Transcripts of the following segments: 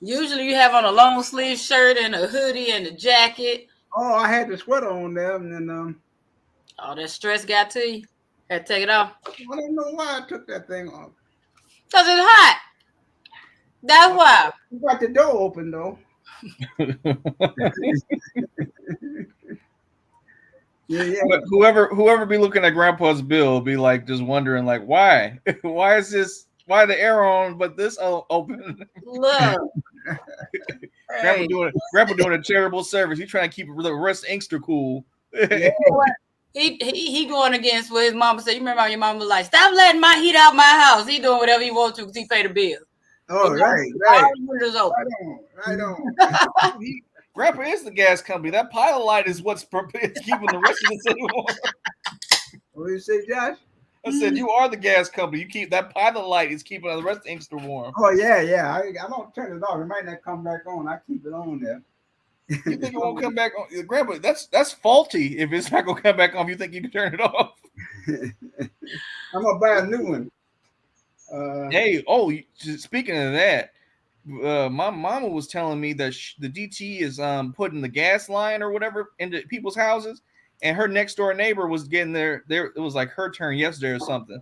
Usually you have on a long sleeve shirt and a hoodie and a jacket. Oh, I had the sweater on there, and then All that stress got to you. Had to take it off. I don't know why I took that thing off. Because it's hot. That's why. You got the door open though. Yeah, yeah. But whoever be looking at Grandpa's bill be like just wondering like why why is this why the air on but this open? Look. Hey. Grandpa doing a charitable service. He's trying to keep the rest Inkster cool. Yeah. He going against what his mama said. You remember how your mama was like, "Stop letting my heat out my house." He doing whatever he wants to because he paid the bill. Oh, right. All the windows open. Right on. Grandpa is the gas company. That pilot light is what's keeping the rest of the city warm. What did you say, Josh? I said you are the gas company. You keep that pilot light is keeping the rest of Inkster warm. Oh yeah. I don't turn it off. It might not come back on. I keep it on there. You think it won't come back on? Grandpa, that's faulty. If it's not gonna come back on, you think you can turn it off? I'm gonna buy a new one. Hey, speaking of that, my mama was telling me that the DT is putting the gas line or whatever into people's houses, and her next door neighbor was getting there. It was like her turn yesterday or something,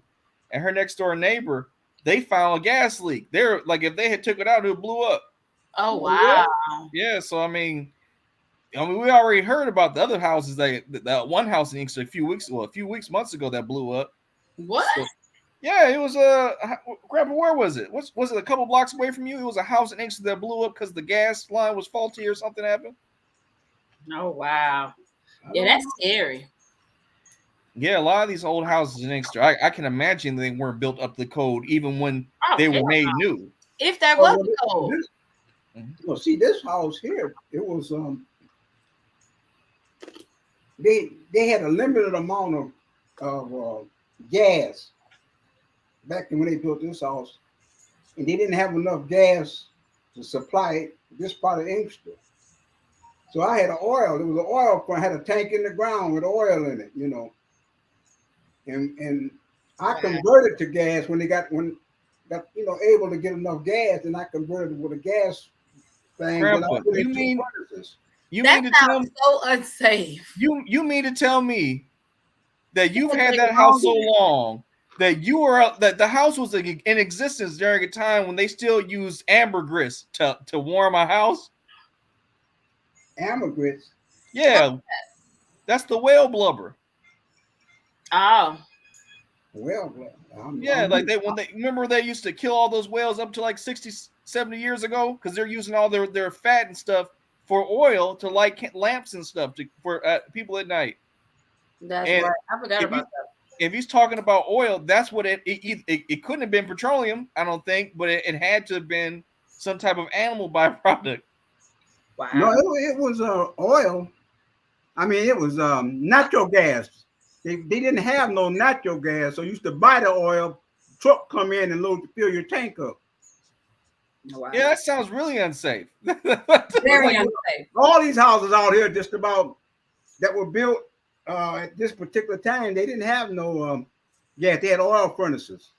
and her next door neighbor, they found a gas leak. They're like, if they had took it out, it blew up. Oh wow! Yeah, so I mean, we already heard about the other houses that one house in Inkster a few months ago that blew up. What? So, yeah, it was Grandpa, where was it? Was it a couple blocks away from you? It was a house in Inkster that blew up because the gas line was faulty or something happened. Oh wow! Yeah, that's scary. Yeah, a lot of these old houses in Inkster, I can imagine they weren't built up to code even when they were made new. If that was code. Well, see, this house here, it was they had a limited amount of gas back when they built this house, and they didn't have enough gas to supply this part of Inkster. So I had oil. There was an oil front. I had a tank in the ground with oil in it, and I converted to gas when got able to get enough gas, and I converted with a gas thing. Grandpa, you mean to tell me so unsafe? You mean to tell me that you've had that house so long that that the house was in existence during a time when they still used ambergris to warm a house? Ambergris? Yeah, that's the whale blubber. Oh, whale blubber. Yeah, like remember they used to kill all those whales up to like 60, 70 years ago because they're using all their fat and stuff for oil to light lamps and stuff for people at night. That's right. I forgot about that. If he's talking about oil, that's what it couldn't have been petroleum, I don't think, but it had to have been some type of animal byproduct. Wow. No, it was oil. I mean, it was natural gas. They didn't have no natural gas, so you used to buy the oil. Truck come in and fill your tank up. Wow. Yeah, that sounds really unsafe. Very unsafe. All these houses out here, just about that were built at this particular time, they didn't have no gas. They had oil furnaces.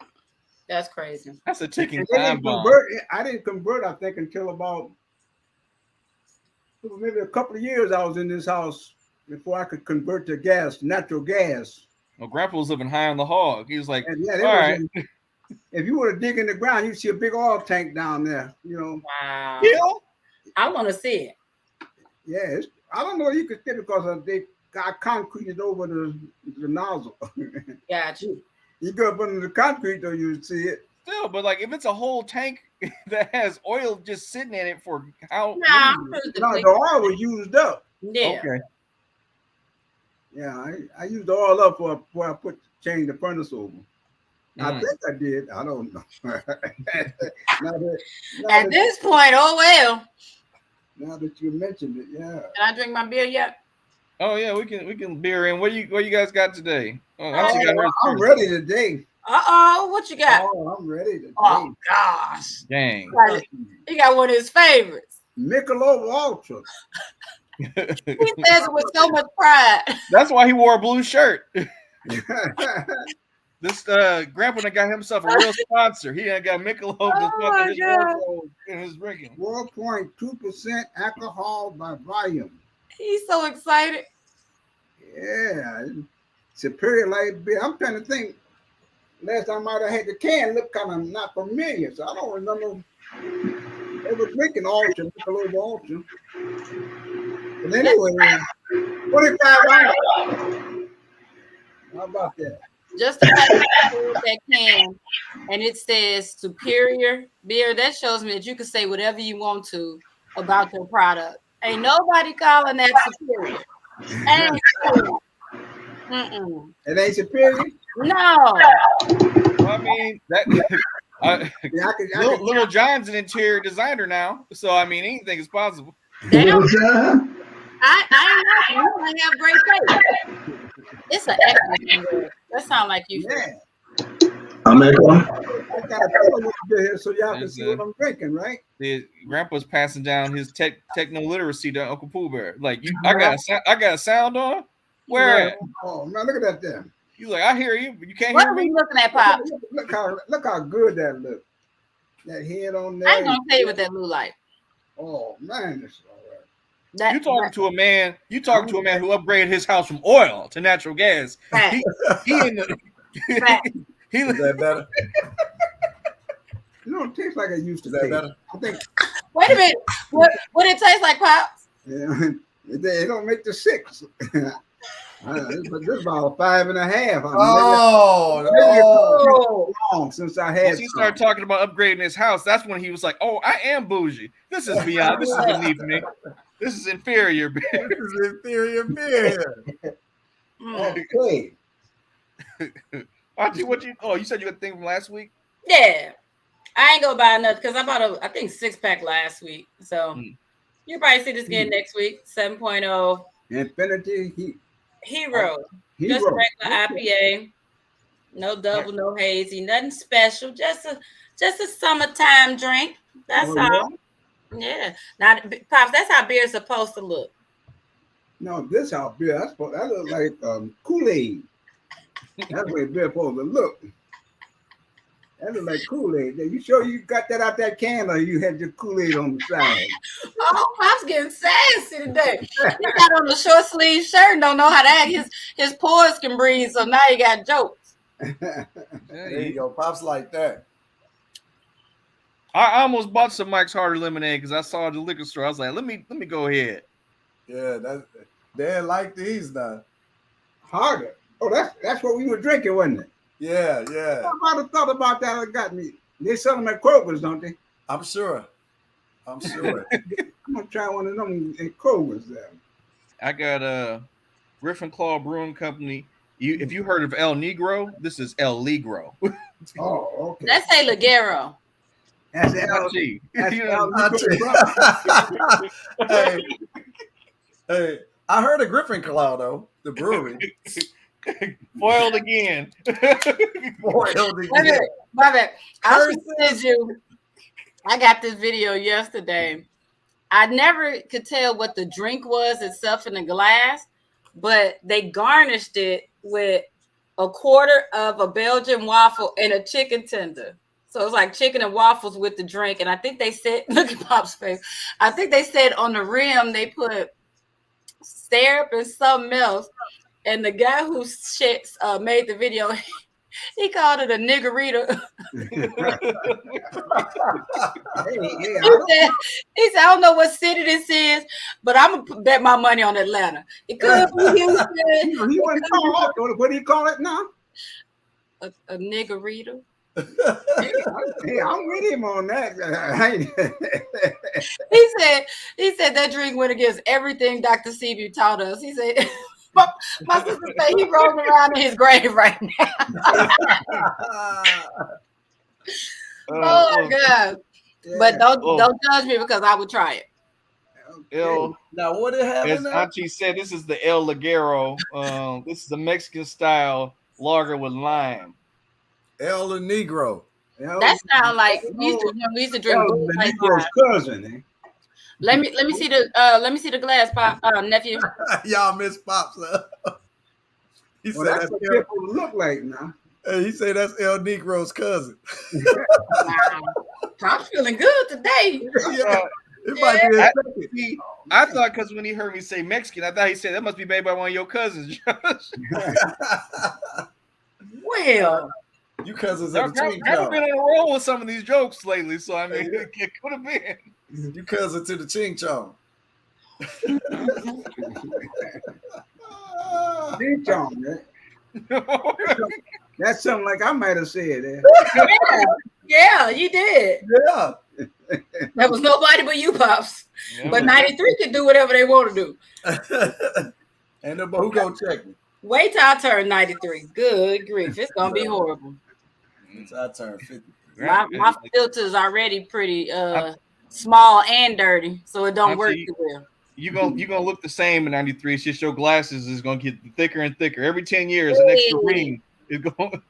That's crazy. That's a ticking time bomb. I didn't convert, I think, until about maybe a couple of years. I was in this house before I could convert to natural gas. Well, Grandpa was living high on the hog. He was like, all right. If you were to dig in the ground, you'd see a big oil tank down there, Wow. Yeah. I want to see it. Yeah, I don't know if you could see it because they got concreted over the nozzle. Got you. You go up under the concrete, though, you'd see it. Still, but like if it's a whole tank that has oil just sitting in it for how? No, the oil was used up. Yeah. Okay. Yeah, I used the oil up before I changed the furnace over. I think I did. I don't know. At this point, oh well. Now that you mentioned it, yeah. Can I drink my beer yet? Oh yeah, we can beer in. What you guys got today? I'm ready today. What you got? Oh, I'm ready today. Oh gosh. Dang. He got one of his favorites. Michelob Ultra. He says it with so much pride. That's why he wore a blue shirt. This grandpa done got himself a real sponsor. He done got Michelob to sponsor his wardrobe and his drinking. 4.2% alcohol by volume. He's so excited. Yeah, Superior Light beer. I'm trying to think. Last time I might have had the can look kind of not familiar, so I don't remember ever drinking Ultra, Michelob Ultra. But anyway, 25 hours. How about that? Just the fact that you hold that can and it says Superior beer, that shows me that you can say whatever you want to about your product. Ain't nobody calling that superior. Ain't true. Mm-mm. It ain't Superior? No. Well, I mean, that Yeah, Little John's an interior designer now, so I mean, anything is possible. Little John? I ain't know. You might have great taste. It's an excellent word. That sounds like you. Yeah. I'm echoing. I got a pillow over here so y'all can see what I'm drinking, right? The grandpa's passing down his techno literacy to Uncle Pooh Bear. Like, I got a sound on. Where? Oh man, look at that there. He's like, I hear you, but you can't What hear are me. we looking at, Pop? Look how good that looks. That head on there. I ain't gonna tell you what that look like. Oh man, it's all right. You talking to a man who upgraded his house from oil to natural gas. He in the Is that better? You know, it tastes like it used to Is that taste. better? I think. Wait a minute. What it tastes like, Pops? Yeah, it don't make the 6. But this is about 5.5. Long since I had. Once he started talking about upgrading his house, that's when he was like, "Oh, I am bougie. This is beyond. This is beneath me. This is inferior beer. This is inferior beer." Okay. Auntie, you said you got a thing from last week? Yeah. I ain't gonna buy nothing because I bought I think 6-pack last week. So you'll probably see this again next week. 7.0 Infinity Hero. Just a regular IPA. No double, no hazy, nothing special. Just a summertime drink. That's all. Yeah. Now, Pops, that's how beer's supposed to look. No, this how beer. That look like Kool-Aid. That's the way beer supposed to look. That look like Kool-Aid. You sure you got that out that can, or you had your Kool-Aid on the side? Oh, Pop's getting sassy today. He got on a short sleeve shirt and don't know how to act. His pores can breathe, so now he got jokes. There you go. Pops like that. I almost bought some Mike's Harder lemonade because I saw it at the liquor store. I was like, let me go ahead. Yeah, they didn't like these now. Harder. Oh, that's what we were drinking, wasn't it? Yeah. I might have thought about that. It got me. They sell them at Kroger's, don't they? I'm sure. I'm gonna try one of them at Kroger's there. I got Griffin Claw Brewing Company. If you heard of El Negro, this is El Ligro. Oh, okay. Let's say Ligero. That's LG. Hey, I heard of Griffin Claw though, the brewery. Foiled again. My bad. I got this video yesterday. I never could tell what the drink was itself in the glass, but they garnished it with a quarter of a Belgian waffle and a chicken tender. So it's like chicken and waffles with the drink. And I think they said, look at Pop's face. I think they said on the rim they put syrup and something else. And the guy who made the video, he called it a niggerita. He said, I don't know what city this is, but I'm going to bet my money on Atlanta. It could be Houston. He wouldn't call off. What do you call it now? A niggerita. Hey, I'm with him on that. He said that drink went against everything Dr. Seaview taught us. He said, my sister said he rolling around in his grave right now. Oh my God. Yeah. But don't judge me because I would try it. Okay. Now what it have? As Auntie said, this is the El Ligero. This is the Mexican style lager with lime. El Negro. That sounds like we used to drink. El Negro's cousin. Eh? Let me see the glass, Pop, nephew. Y'all miss Pops. He said that's what people look like now. Hey, he say that's El Negro's cousin. Wow. I'm feeling good today. Yeah, it might be I, expected. see, I thought because when he heard me say Mexican, I thought he said that must be made by one of your cousins. Well, You cousins Y'all of the Ching never Chong. been on a roll with some of these jokes lately, so I mean, it could have been. You cousin to the Ching Chong. Ding Chong, man. That's something like I might have said. yeah, you did. Yeah. There was nobody but you, Pops. Yeah, But 93 can do whatever they want to do. Ain't nobody who gonna check me. Wait till I turn 93. Good grief. It's going to be horrible. It's I turn 50. My filter's already pretty small and dirty, so it don't I'm work saying- too well. you gonna look the same in 93. It's just your glasses is gonna get thicker and thicker every 10 years. An extra ring is going.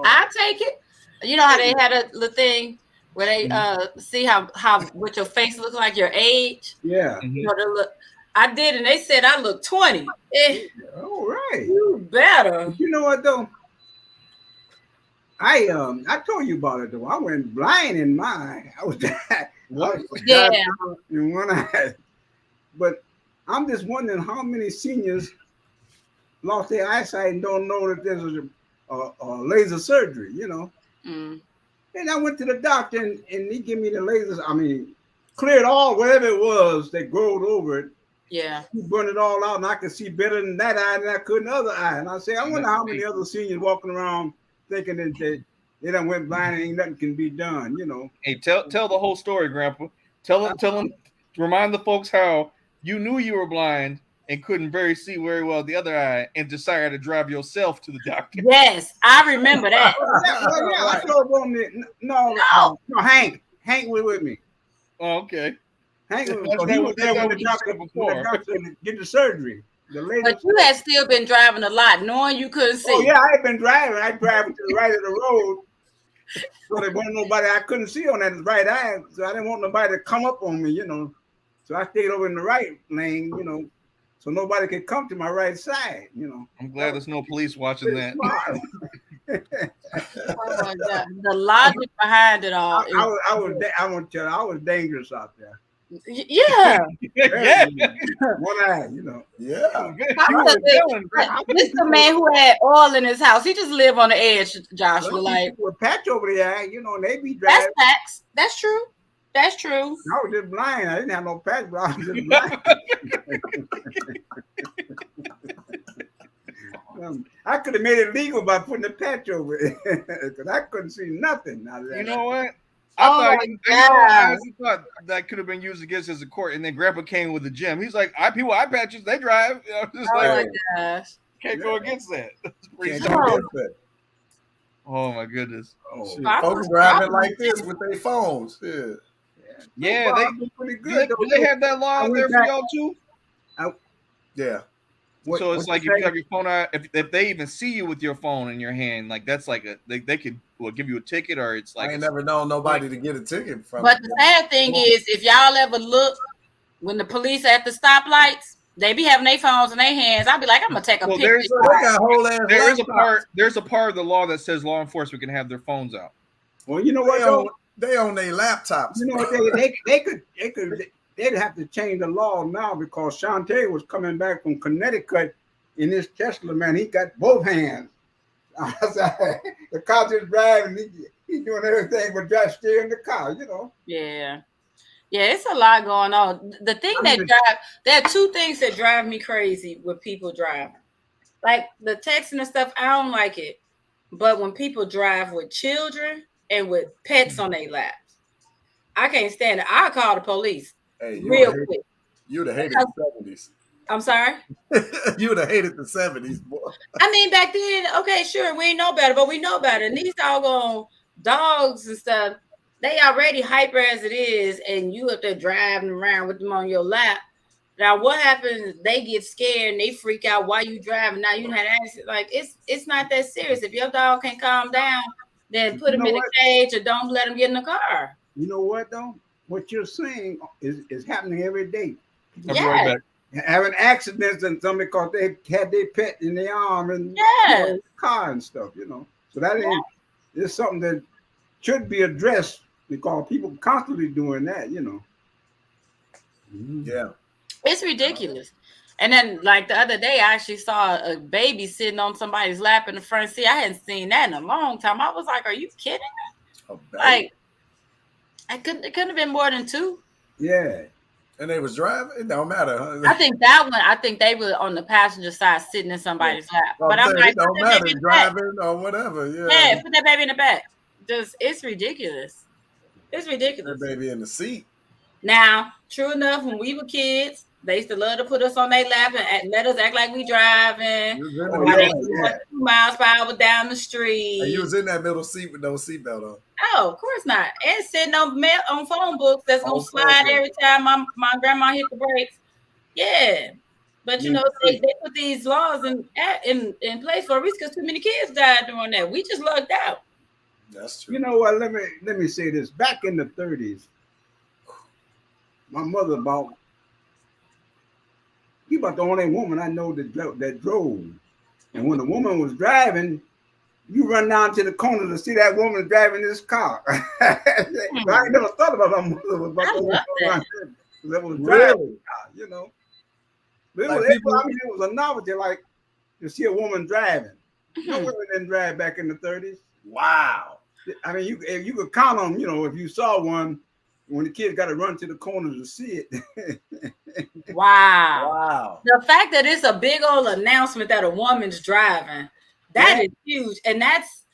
I take it. You know how they had a little thing where they see how what your face looks like, your age. Yeah. You know, the look. I did, and they said I look 20. All right. You better. You know what though? I told you about it though. I went blind in my eye. I was Yeah. in one eye. But I'm just wondering how many seniors lost their eyesight and don't know that there's a laser surgery, you know. Mm. And I went to the doctor and he gave me the lasers. I mean, cleared all whatever it was that growed over it. Yeah. He burned it all out, and I could see better in that eye than I could in the other eye. And I say, I wonder how many other seniors walking around thinking that they done went blind and ain't nothing can be done, you know. Hey, tell the whole story, Grandpa. Tell them. Remind the folks how you knew you were blind and couldn't see very well the other eye, and decided to drive yourself to the doctor. Yes, I remember that. Yeah, I told him no, Hank was with me. Oh, okay. Hank was, That's he not was what- there that's not when what the you said doctor before. did the surgery. The laser. But you had still been driving a lot, knowing you couldn't see. Oh yeah, I had been driving. I drive to the right of the road. So there wasn't nobody I couldn't see on that right eye. So I didn't want nobody to come up on me, you know. So I stayed over in the right lane, you know, so nobody could come to my right side, you know. I'm glad there's no police watching that. Oh my God. The logic behind it all. I want to tell you, I was dangerous out there. Yeah. Yeah. One eye, you know. Yeah. You were a villain, Grandpa. This is the man who had oil in his house. He just lived on the edge, Joshua. Well, Like, with a patch over the eye, you know, and they be that's driving. facts. That's true. That's true. I was just blind. I didn't have no patch, but I was just blind. I could have made it legal by putting a patch over it because I couldn't see nothing out of that. You know what? Oh I my honestly thought that could have been used against us in court, and then Grandpa came with the gym. He's like, people eye patches, they drive. You know, just Oh like, my gosh. can't go against that. That's pretty Can't smart. go against that. Oh my goodness. Oh, Shit, I folks was- driving like this with their phones. Yeah. Yeah, Well, I've been pretty do good. they have that law I out went there for back- y'all too? Yeah. So it's like if you have your phone out, if they even see you with your phone in your hand, like that's like they could give you a ticket, or it's like I ain't never known nobody to get a ticket from. But the sad thing is, if y'all ever look when the police at the stoplights, they be having their phones in their hands. I'll be like, I'm gonna take a Well, picture. they got whole ass there's a laptops. part of the law that says law enforcement can have their phones out. Well, you know what though? They own their laptops. You know what they'd have to change the law now because Shantae was coming back from Connecticut in this Tesla, man. He got both hands. The car just driving, he doing everything but just steering the car, you know. Yeah. Yeah, it's a lot going on. The thing there are two things that drive me crazy when people drive. Like the texting and stuff, I don't like it. But when people drive with children and with pets on their laps, I can't stand it. I'll call the police Hey, real quick. You'd have hated the 70s. I'm sorry? You would have hated the 70s, boy. I mean, back then, okay, sure, we ain't know better, but we know better. And these doggone dogs and stuff, they already hyper as it is, and you up there driving around with them on your lap. Now, what happens? They get scared and they freak out while you driving. Now you had an accident. Like it's not that serious. If your dog can't calm down, then put him in a cage or don't let him get in the car. You know what though? What you're saying is happening every day. I'll be right back. Having accidents and something because they had their pet in their arm and Yes. car and stuff, you know. So that is something that should be addressed because people constantly doing that, you know. Yeah. It's ridiculous. And then, like the other day, I actually saw a baby sitting on somebody's lap in the front seat. I hadn't seen that in a long time. I was like, "Are you kidding?" A baby. Like, it couldn't have been more than two. Yeah. And they was driving. It don't matter. Huh? I think that one. I think they were on the passenger side, sitting in somebody's lap. But I'm like, it put don't that matter baby in the back. driving or whatever. Yeah. Yeah, put that baby in the back. Just it's ridiculous. It's That ridiculous. baby in the seat. Now, true enough, when we were kids, they used to love to put us on their lap and let us act like we driving. You was in the Oh While they middle. yeah, going yeah. 2 miles per hour down the And street. you was in that middle seat with no seatbelt on. Oh, of course not. And sitting on phone books that's gonna On slide phone book. every time my grandma hit the brakes. Yeah. But you Me know, too. they put these laws in place for a reason because too many kids died doing that. We just lucked out. That's true. You know what? Let me say this. Back in the 30s, my mother about she about the only woman I know that drove. And when the woman was driving, you run down to the corner to see that woman driving this car. So I ain't never thought about my mother was about I the only love woman that. that was driving Really? the car, you know. But Like people. I mean, it was a novelty, like to see a woman driving. No Mhm. women didn't drive back in the 30s. Wow. I mean, you could count on, you know, if you saw one, when the kids got to run to the corner to see it. Wow. Wow. The fact that it's a big old announcement that a woman's driving, that Yeah. is huge. And that's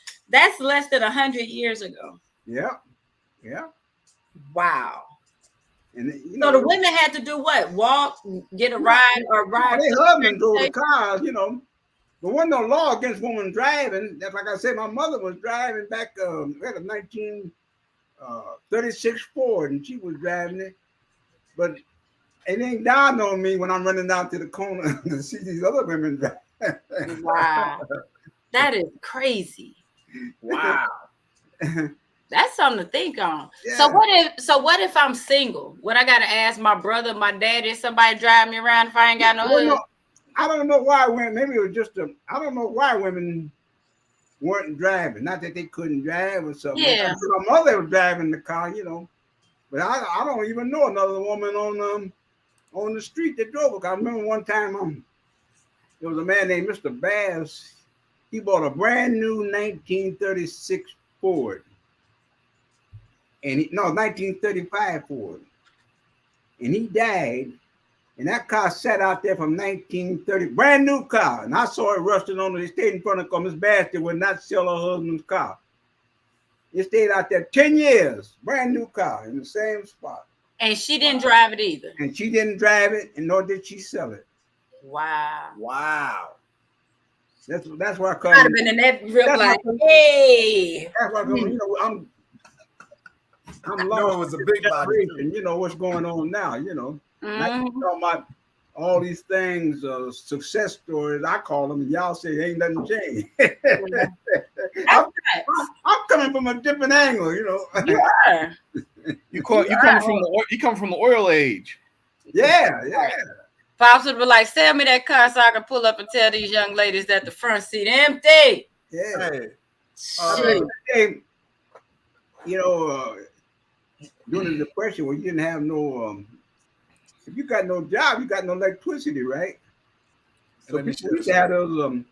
less than 100 years ago. Yeah, yeah. Wow. And you So the know, women had to do what? Walk, get a ride, or ride to their the husband train drove the station? cars, you know. There wasn't no law against women driving. That's like I said, my mother was driving back we had a 1936 Ford, and she was driving it. But it ain't dawned on me when I'm running down to the corner to see these other women drive. Wow. That is crazy. Wow. That's something to think on. Yeah. So what if I'm single? What I gotta ask my brother, my daddy, somebody drive me around if I ain't got no Well, no, husband? I don't know why women. Maybe it was just a. I don't know why women weren't driving. Not that they couldn't drive or something. Yeah. My mother was driving the car, you know. But I don't even know another woman on the street that drove it. I remember one time there was a man named Mr. Bass. He bought a brand new 1936 Ford. And 1935 Ford. And he died. And that car sat out there from 1930, brand new car. And I saw it rusted on it. It stayed in front of Miss Bastion would not sell her husband's car. It stayed out there 10 years, brand new car in the same spot. And she didn't drive it either. And she didn't drive it, and nor did she sell it. Wow. Wow. That's why I I'd come. have been in that real like, hey. That's why I come. You know, I'm No, lost it was a big body. generation. You know what's going on now. You know, not Mhm. talking about all these things, success stories. I call them. And y'all say ain't nothing changed. I'm, I'm coming from a different angle. You know. You are. You come from the oil age. Yeah, yeah. Pops would be like, sell me that car so I can pull up and tell these young ladies that the front seat empty. Yeah. Hey. Shit. Hey, you know, during the Depression, when you didn't have no, if you got no job, you got no electricity, right? So people used to have those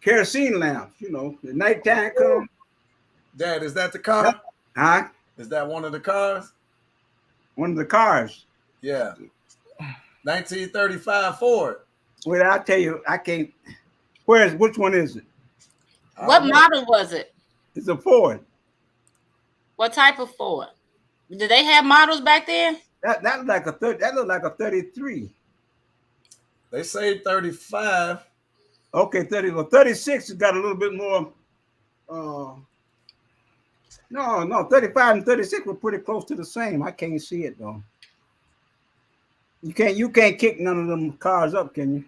kerosene lamps. You know, the nighttime come. Dad, is that the car? Huh? Is that one of the cars? One of the cars. Yeah. 1935 Ford. Well, I'll tell you, I can't. Which one is it? What model was it? It's a Ford. What type of Ford? Did they have models back then? That looked like a that looked like a 33. They say 35. Okay, 30. Well, 36 has got a little bit more. No, 35 and 36 were pretty close to the same. I can't see it though. You can't kick none of them cars up, can you?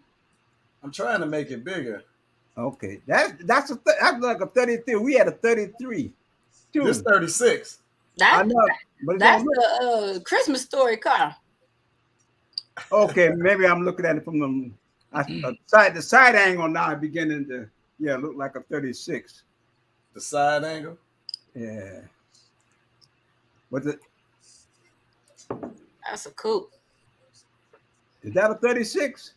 I'm trying to make it bigger. Okay, that's like a 33. We had a 33 too. This 36. I That, know, but that's the Christmas story car. okay. Maybe I'm looking at it from the side angle now. Beginning to look like a 36. The side angle. Yeah. But That's a coupe. is that a 36?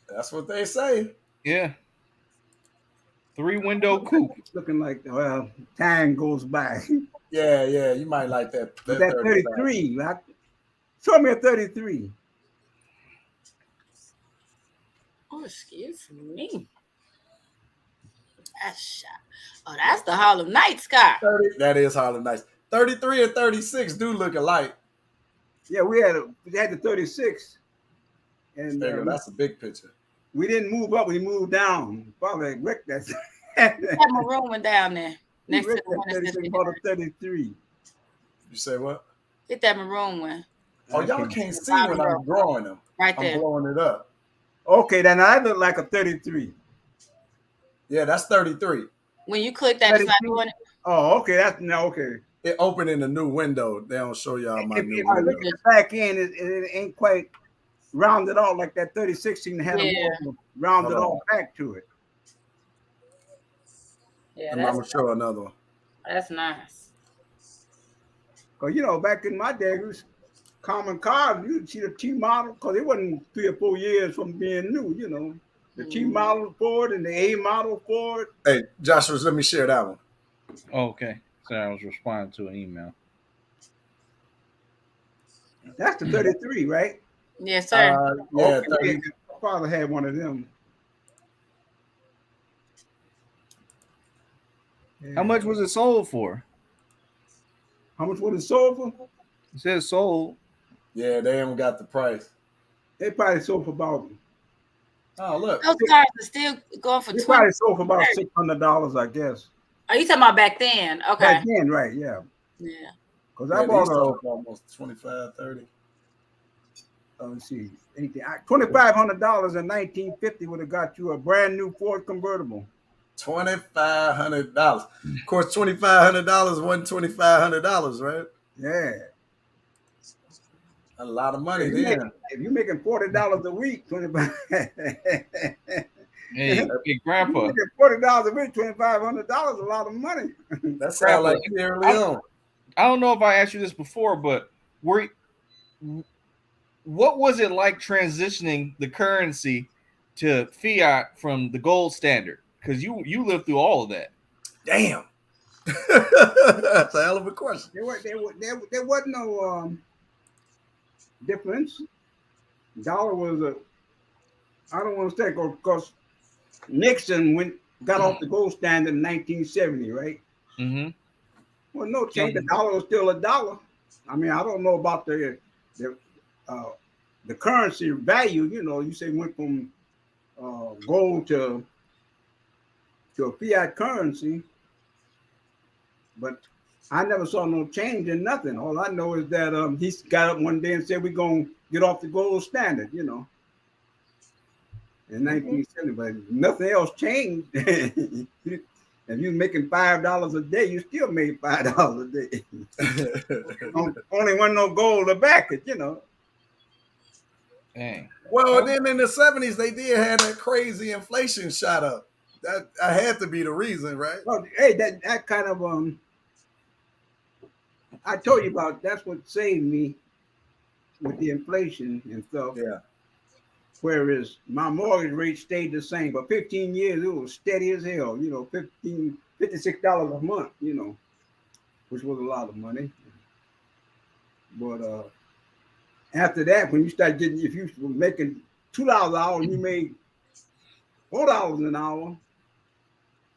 That's what they say. Yeah. 3-window coupe. It's looking like, well, time goes by. Yeah, yeah. You might like that. But That that 35. 33, show me a 33. Oh, excuse me. That's shot. Oh, that's the Harlem Nights car. 30. That is Harlem Nights. 33 and 36 do look alike. Yeah, we had the 36, and There you go. That's a big picture. we didn't move up, we moved down. Probably wrecked that. That maroon one down there next to the one that's 36, bought a 33. You say what? Get that maroon one Oh, y'all can't see when I'm drawing them. right I'm there. blowing it up. Okay, then I look like a 33. Yeah, that's 33. When you click that, it's not doing it. Oh, okay, that's no okay. It opened in a new window. They don't show y'all my new If I window. look at the back end, it ain't quite rounded off like that 36 seemed to have a more rounded off back to it. Yeah, I'm gonna show another one. That's nice. Cause back in my day, it was common cars. You'd see the T model, cause it wasn't 3 or 4 years from being new. The T model Ford and the A model Ford. Hey, Joshua, let me share that one. Oh, okay. So I was responding to an email. That's the 33, right? Yes, sir. Yeah, okay. My father had one of them. Yeah. How much was it sold for? How much was it sold for? It says sold. Yeah, they haven't got the price. They probably sold for about. Oh, look. Those cars are still going for They 20. probably sold for about $600, I guess. Are you talking about back then? Okay. Back then, right? Yeah. Yeah. Because I bought sold for almost 25, 30. Let's see, $2,500 in 1950 would have got you a brand new Ford convertible. $2,500. Of course, $2,500 wasn't $2,500, right? Yeah. A lot of money then. If you're making $40 a week, 25. Hey, Grandpa. Making $40 a week, $2,500, a lot of money. That sounds like Sierra Leone. I don't know if I asked you this before, but what was it like transitioning the currency to fiat from the gold standard? Because you lived through all of that. Damn. That's a hell of a question. There wasn't no difference. Dollar was I don't want to say because Nixon got off the gold standard in 1970, right? Mm-hmm. Well, no change. The dollar was still a dollar. I mean, I don't know about the currency value. You say went from gold to a fiat currency, but I never saw no change in nothing. All I know is that he got up one day and said we're gonna get off the gold standard. In 1970, but nothing else changed. If you're making $5 a day, you still made $5 a day. Only one no gold to back it, Dang. Well, then in the 70s, they did have that crazy inflation shot up. That had to be the reason, right? Well, hey, that kind of I told you about. That's what saved me with the inflation and stuff. Yeah. Whereas my mortgage rate stayed the same. For 15 years, it was steady as hell, $56 a month, which was a lot of money. But after that, when you start getting, if you were making $2 an hour, you made $4 an hour,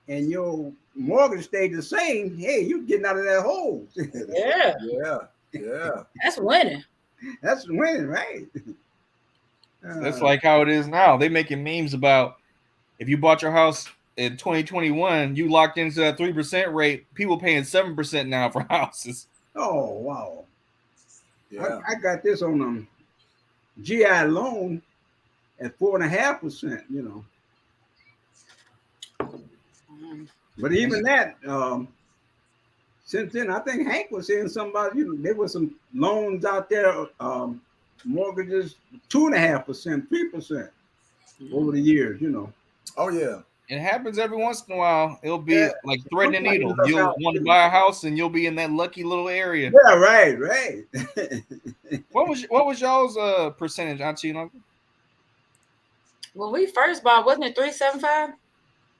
and your mortgage stayed the same, hey, you're getting out of that hole. Yeah. Yeah. That's winning. That's winning, right? That's like how it is now. They making memes about if you bought your house in 2021, you locked into that 3% rate. People paying 7% now for houses. Oh wow! Yeah. I got this on GI loan at 4.5%. But even that, since then, I think Hank was saying somebody. There was some loans out there. Mortgages 2.5%, 3% over the years. Oh yeah. It happens every once in a while. It'll Yeah. be like threading a Sometimes you needle. look You'll out want to too. buy a house and you'll be in that lucky little area. Yeah, right. What was y'all's percentage, Auntie and Uncle? When we first bought, wasn't it 375?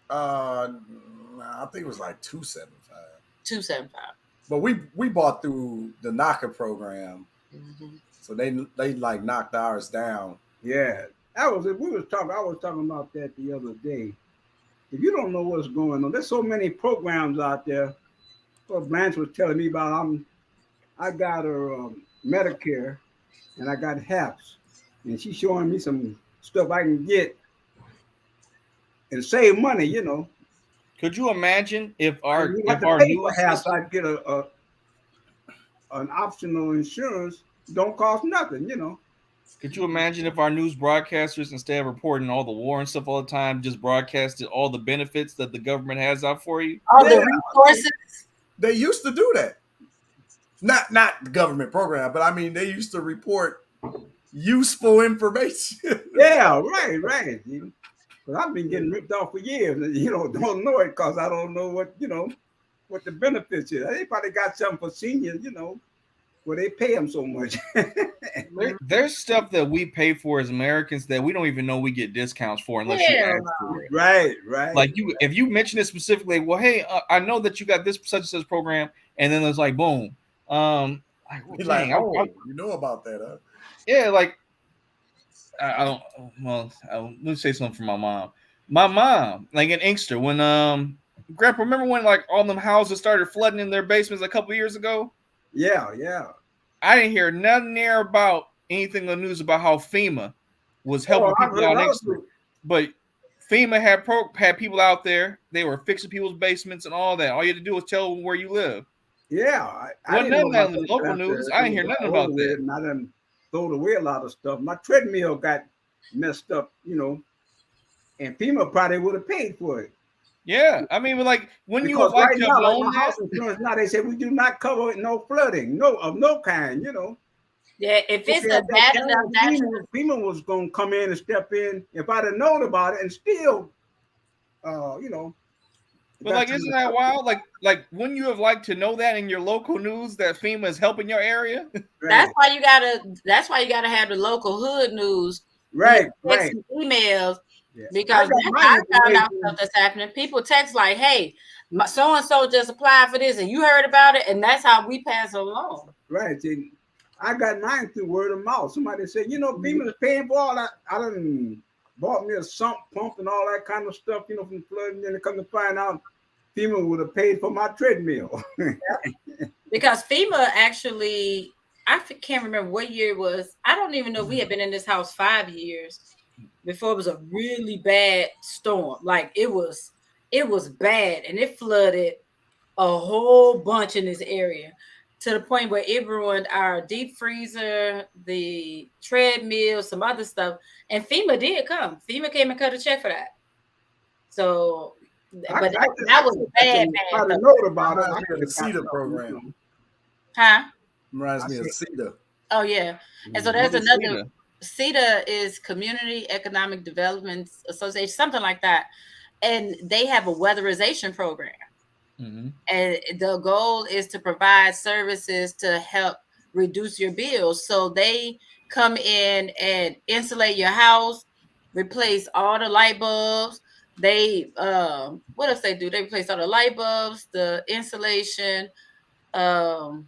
I think it was like 275. 275. But we bought through the knocker program, so they like knocked ours down. Yeah. That was it. We was talking. I was talking about that the other day. If you don't know what's going on, there's so many programs out there. What Blanche was telling me about, I got her Medicare and I got HAPS, and she's showing me some stuff I can get and save money. Could you imagine if I our didn't have if to our pay for news HAPS. system I'd get an optional insurance. Don't cost nothing. could you imagine if our news broadcasters, instead of reporting all the war and stuff all the time, just broadcasted all the benefits that the government has out for you? All Yeah, the resources. They used to do that. Not the government program, but I mean they used to report useful information. yeah, right. But I've been getting ripped off for years, and don't know it because I don't know what the benefits is. They probably got something for seniors, where they pay them so much. There's stuff that we pay for as Americans that we don't even know we get discounts for unless you Hell ask for it. Right. Like if you mention it specifically, well, hey, I know that you got this such and such program, and then it's like, boom, like, well, You're like, dang, oh, you know about that, huh? yeah, like I don't. Well, let me say something for my mom. My mom, like in Inkster, when Grandpa, remember when like all them houses started flooding in their basements a couple years ago? Yeah. I didn't hear nothing there about anything on the news about how FEMA was Oh, helping I've people heard out in other Inkster, people. but FEMA had people out there. They were fixing people's basements and all that. All you had to do was tell them where you live. Yeah, I Wasn't didn't know none of that about in the that till local news. after I it didn't was hear nothing all over about that. with, and I done throwed away a lot of stuff. My treadmill got messed up, and FEMA probably would have paid for it. Yeah, I mean, like, wouldn't you have Because liked right to have now, like known my that? house insurance now, they say we do not cover no flooding, no of no kind. Yeah, if it's Okay, a at that bad enough time, natural, FEMA was gonna come in and step in. If I'd have known about it, and still, But that like, time, isn't that wild? Like, wouldn't you have liked to know that in your local news that FEMA is helping your area? that's right, why you gotta have the local hood news via right, text right. and emails, Yeah, I because got that's how my I found out information. stuff that's happening. People text like, "Hey, so and so just applied for this, and you heard about it," and that's how we pass it along. Right. See, I got mine through word of mouth. Somebody said, FEMA is paying for all that. I done bought me a sump pump and all that kind of stuff, from flooding. Then they come to find out FEMA would have paid for my treadmill. Because FEMA actually, can't remember what year it was. I don't even know if we had been in this house 5 years before it was a really bad storm. Like it was bad, and it flooded a whole bunch in this area to the point where it ruined our deep freezer, the treadmill, some other stuff. And FEMA did come. FEMA came and cut a check for that. So, I, but I, that I was could bad, if bad I'd have though. known about it. Reminds I me of could the have got CETA something. program. Huh? Reminds I me of said, CETA. Oh yeah. And so mm-hmm. there's What is another CETA? CETA is Community Economic Development Association, something like that. And they have a weatherization program. Mm-hmm. And the goal is to provide services to help reduce your bills. So they come in and insulate your house, replace all the light bulbs. They what else they do? They replace all the light bulbs, the insulation. Um,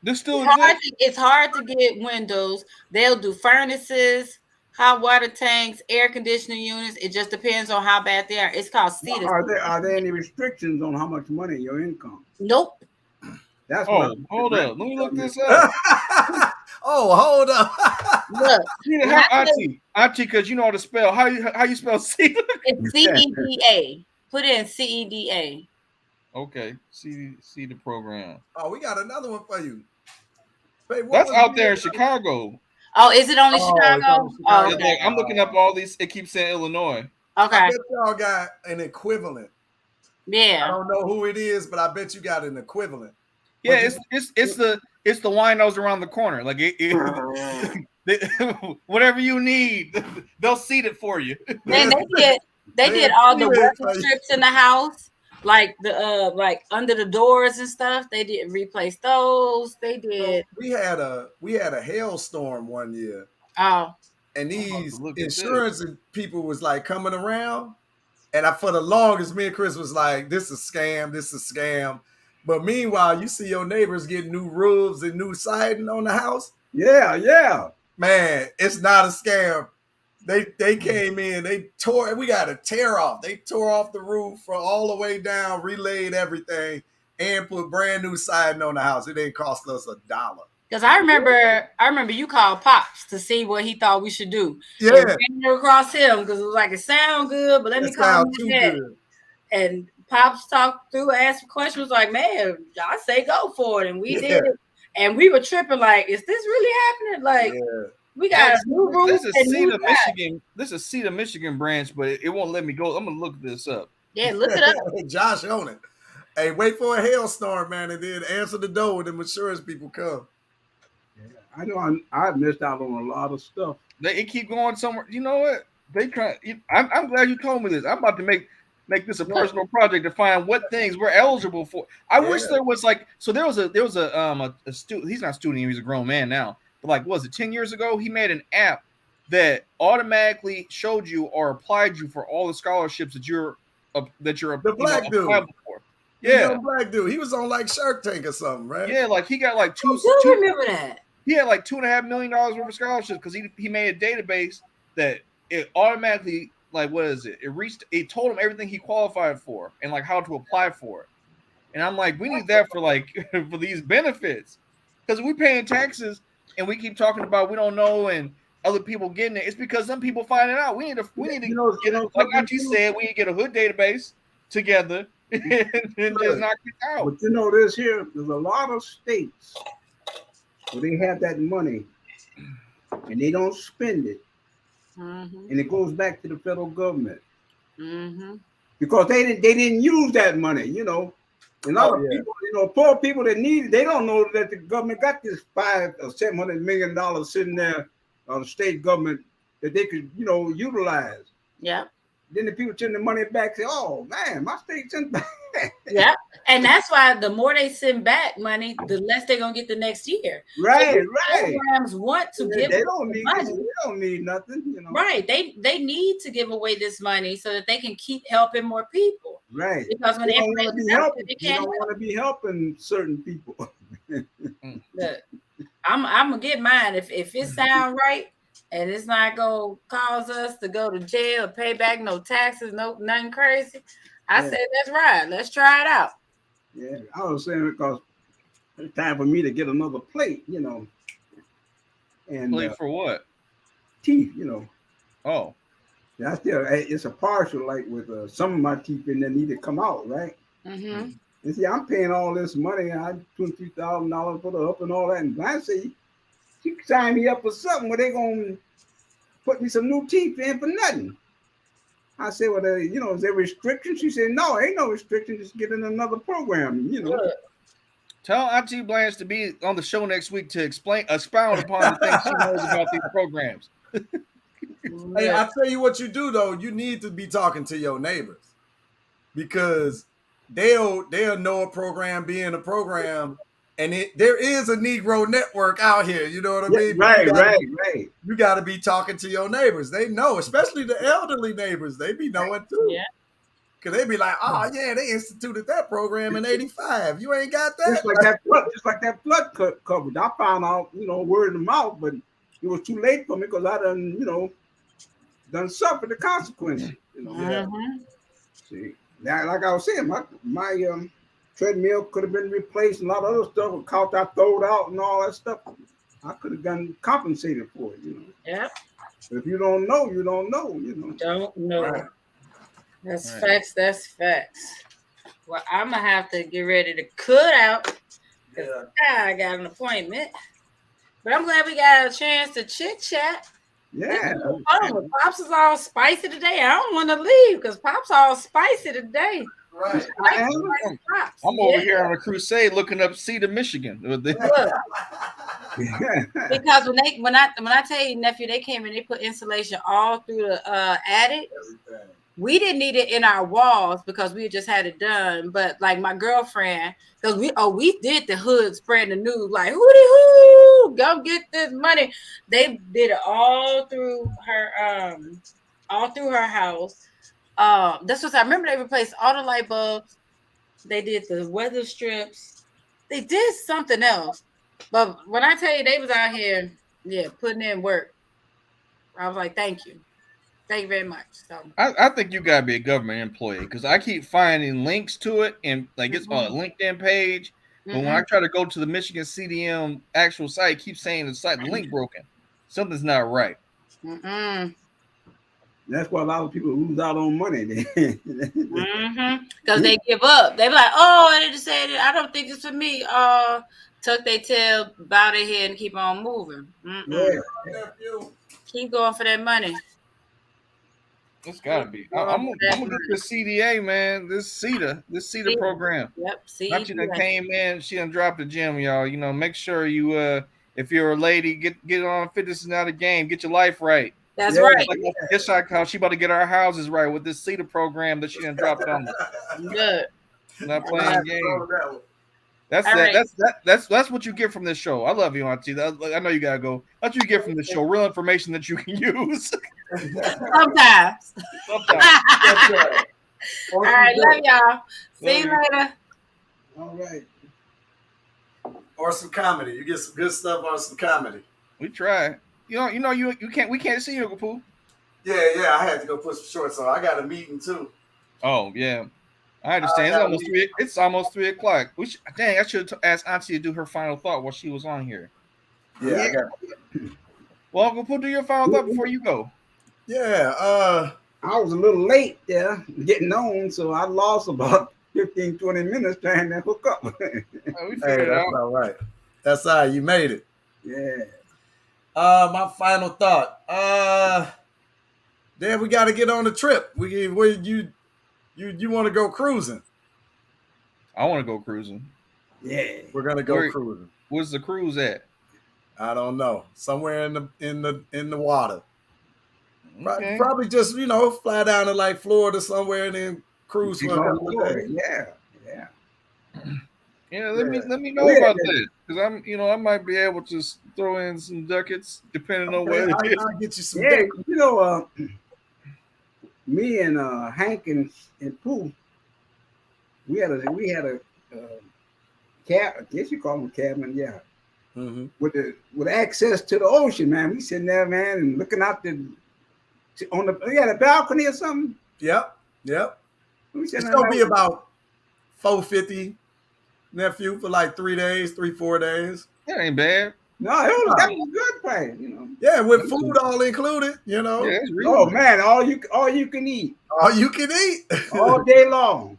This still exists? it's hard to get windows. They'll do furnaces, hot water tanks, air conditioning units. It just depends on how bad they are. It's called CETA. Are there any restrictions on how much money your income? Nope. That's what Oh, I'm hold up. Let me look me. this up. Oh, hold up. Look, CETA, when I how, say Auntie, because you know how to spell. How you spell CETA? it's CEDA. Put in CEDA. Okay, CETA program. Oh, we got another one for you. Wait, what That's was out there in the Chicago. Oh, is it only Oh, it's Chicago? on Oh, Chicago. okay. I'm looking up all these. It keeps saying Illinois. I Okay. bet y'all got an equivalent. I Yeah. don't know who it is, but I bet you got an equivalent. Yeah, But it's the winos around the corner. Like Whatever you need, they'll seed it for you. Man, they did all the weapon strips in the house, like the like under the doors and stuff. They did replace those. They did. We had a hailstorm one year, Oh, and I'm about these to look at this. insurance people was like coming around, and for the longest, me and Chris was like, "This is a scam. This is a scam." But meanwhile, you see your neighbors getting new roofs and new siding on the house. Yeah. Man, it's not a scam. They came in, they tore. We got a tear off. They tore off the roof from all the way down, relayed everything, and put brand new siding on the house. It didn't cost us $1. because I remember you called Pops to see what he thought we should do. Yeah, and ran it across him because it was like it sound good, but let me call him too that. good. And Pops talked through, asked questions like, "Man, I say go for it," and we did it. And we were tripping like, "Is this really happening?" Like, we got a new roof. This is Cedar, Michigan. This is Cedar, Michigan branch, but it won't let me go. I'm gonna look this up. Yeah, look it up. Josh on it. Hey, wait for a hailstorm, man, and then answer the door when the insurance people come. I know I've missed out on a lot of stuff. They keep going somewhere. You know what? They try. I'm glad you told me this. I'm about to make this a personal project to find what things we're eligible for. I wish there was like, so there was a student. He's not a student. He's a grown man now. But like, was it 10 years ago? He made an app that automatically showed you or applied you for all the scholarships that you're the black dude. For. Yeah, the black dude. He was on like Shark Tank or something, right? Yeah, like he got like two. Remember that? He had like $2.5 million worth of scholarships because he made a database that it automatically, like, what is it? It told him everything he qualified for and like how to apply for it. And I'm like, we need that for like for these benefits because we paying taxes and we keep talking about we don't know and other people getting it. It's because some people finding out. We need to get it. Like Auntie said, we need to get a hood database together and just knock it out. But you know this here, there's a lot of states where they have that money and they don't spend it. Mm-hmm. And it goes back to the federal government. Mm-hmm. Because they didn't use that money, you know. And other people, you know, poor people that need it, they don't know that the government got this $500 or $700 million sitting there on the state government that they could, you know, utilize. Yeah. Then the people send the money back, say, "Oh man, my state sent back." Yeah, and that's why the more they send back money, the less they're gonna get the next year. Right, so programs want to give. They don't need money. They don't need nothing, you know. Right. They need to give away this money so that they can keep helping more people. Right. Because when they don't want to be helping certain people. Look, I'm gonna get mine if it sounds right. And it's not gonna cause us to go to jail, pay back no taxes, nothing crazy. I said, let's ride. Let's try it out. Yeah, I was saying because it's time for me to get another plate, you know. And plate for what? Teeth, you know. Oh, yeah, it's a partial, like with some of my teeth in there need to come out, right? Mm-hmm. And see, I'm paying all this money. I $23,000 for the up and all that, and I say, you can sign me up for something where they gonna put me some new teeth in for nothing. I said, well, you know, is there restrictions? She said, no, ain't no restriction. Just get in another program, you know. Tell Auntie Blanche to be on the show next week to expound upon the things she knows about these programs. Hey, I tell you what you do though. You need to be talking to your neighbors because they'll know a program being a program. And there is a Negro network out here, you know what I mean? Right. You got to be talking to your neighbors. They know, especially the elderly neighbors. They be knowing too. Yeah. Because they be like, oh, yeah, they instituted that program in 85. You ain't got that? Just like that flood coverage. I found out, you know, word of mouth, but it was too late for me because I done suffered the consequences. You know? Mm-hmm. See, now, like I was saying, my treadmill could have been replaced and a lot of other stuff, a couch I throwed out and all that stuff. I could have gotten compensated for it, you know. Yeah. But if you don't know, you don't know, you know. Don't know. Right. That's facts. That's facts. Well, I'm gonna have to get ready to cut out. I got an appointment. But I'm glad we got a chance to chit chat. Yeah. Pops is all spicy today. I don't want to leave because Pops all spicy today. Right. I'm over here on a crusade looking up Cedar, Michigan. Because when I tell you, nephew, they came and they put insulation all through the attic. Everything. We didn't need it in our walls because we just had it done. But like my girlfriend, because we did the hood spreading the news like hooty hoo, go get this money. They did it all through her house. This was I remember they replaced all the light bulbs. They did the weather strips. They did something else. But when I tell you they was out here, yeah, putting in work, I was like, thank you. Thank you very much. So I think you gotta be a government employee because I keep finding links to it and like it's on a LinkedIn page. But when I try to go to the Michigan CDM actual site, it keeps saying the link broken. Something's not right. That's why a lot of people lose out on money. Because they give up. They be like, oh, I didn't say it. I don't think it's for me. Tuck their tail, bow their head, and keep on moving. Yeah. Keep going for that money. It's gotta be. I'm gonna get this CDA, man. This CETA program. Yep. Not you that came in. She done dropped the gym, y'all. You know, make sure you if you're a lady, get on fitness is not a game. Get your life right. That's right. Like this how she about to get our houses right with this CETA program that she done dropped on us. Good. Not playing games. That's what you get from this show. I love you, Auntie. I know you gotta go. That's what you get from this show. Real information that you can use. Sometimes. All right, love y'all. See you later. All right. Or some comedy. You get some good stuff on some comedy. We try. You can't. We can't see you, Uncle Pooh. Yeah. I had to go put some shorts on. I got a meeting too. Oh yeah. I understand. It's almost 3 o'clock. I should have asked Auntie to do her final thought while she was on here. Yeah. I got it. Well, Uncle Pooh, do your final thought before you go. Yeah. I was a little late there getting on, so I lost about 15, 20 minutes trying to hook up. Hey, that's all right. That's all right. You made it. Yeah. My final thought. Then we got to get on the trip. You want to go cruising? I want to go cruising. Yeah. We're gonna go cruising. Where's the cruise at? I don't know. Somewhere in the water. Okay. Probably just fly down to like Florida somewhere and then cruise for a couple of days. Yeah. Yeah, let me know about that because I might be able to throw in some ducats depending on where it is. I'll get you some. Yeah, me and Hank and Pooh, we had a cab. I guess you call them cabin, yeah. Mm-hmm. With access to the ocean, man. We sitting there, man, and looking out we had a balcony or something. Yep. It's gonna be about $450, nephew, for like 4 days. That ain't bad. No, that was a good price, Yeah, with food all included, Yeah, oh man, all you can eat. All you can eat all day long.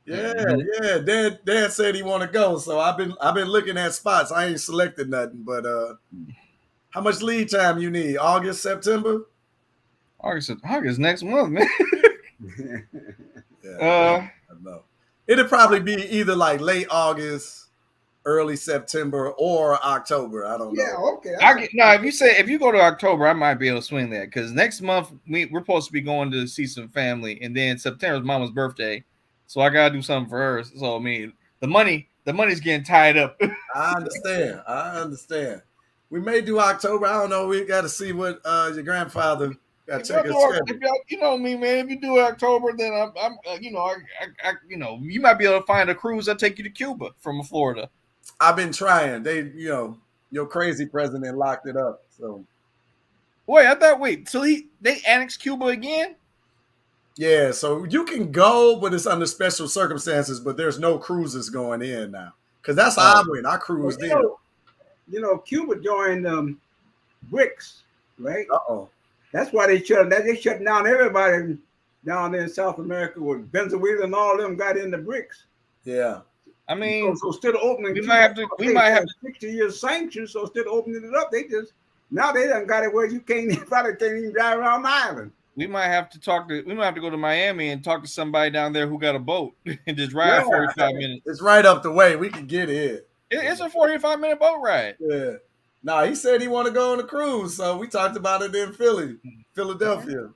Yeah. Dad said he want to go, so I've been looking at spots. I ain't selected nothing, but how much lead time you need? August, September? August next month, man. I know. It'll probably be either like late August, early September, or October. I don't know. Yeah, okay. If you go to October, I might be able to swing that because next month we're supposed to be going to see some family, and then September's Mama's birthday, so I gotta do something for her. So I mean, the money's getting tied up. I understand. We may do October. I don't know. We got to see what your grandfather. Check you know me, man. If you do October, then I'm you might be able to find a cruise that take you to Cuba from Florida. I've been trying. They, your crazy president locked it up. So so they annexed Cuba again? Yeah, so you can go, but it's under special circumstances. But there's no cruises going in now because that's how I went. I cruised in. Cuba joined BRICS, right? Uh-oh. That's why they shut down everybody down there in South America with Venezuela and all them got in the BRICS. Yeah. I mean, so instead of opening, we might have 60 years sanctions. So instead of opening it up, they done got it where you can't even drive around the island. We might have to go to Miami and talk to somebody down there who got a boat and just ride 45 minutes. It's right up the way. We can get in. It's a 45-minute boat ride. Yeah. Nah, he said he want to go on a cruise, so we talked about it in Philadelphia.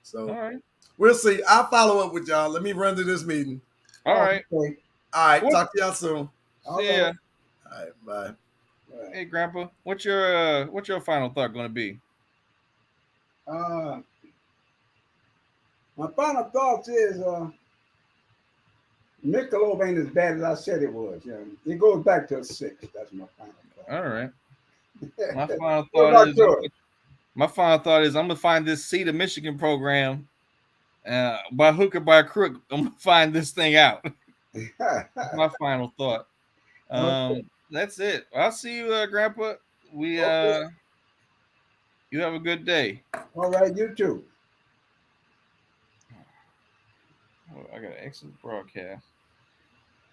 So All right. we'll see. I'll follow up with y'all. Let me run to this meeting. All right. Okay. All right, What? talk to y'all soon. All See ya. right. All right, bye. All right. Hey, Grandpa, what's your final thought going to be? Uh, my final thoughts is Michelob ain't as bad as I said it was. Yeah, it goes back to a 6. That's my final All right. My thought. final What thought about is yours? I'm gonna find this Seed of Michigan program. By hook or by crook, I'm gonna find this thing out. My final thought. Okay. That's it. I'll see you, Grandpa. We Okay. You have a good day. All right. You too. Oh, I gotta exit the broadcast.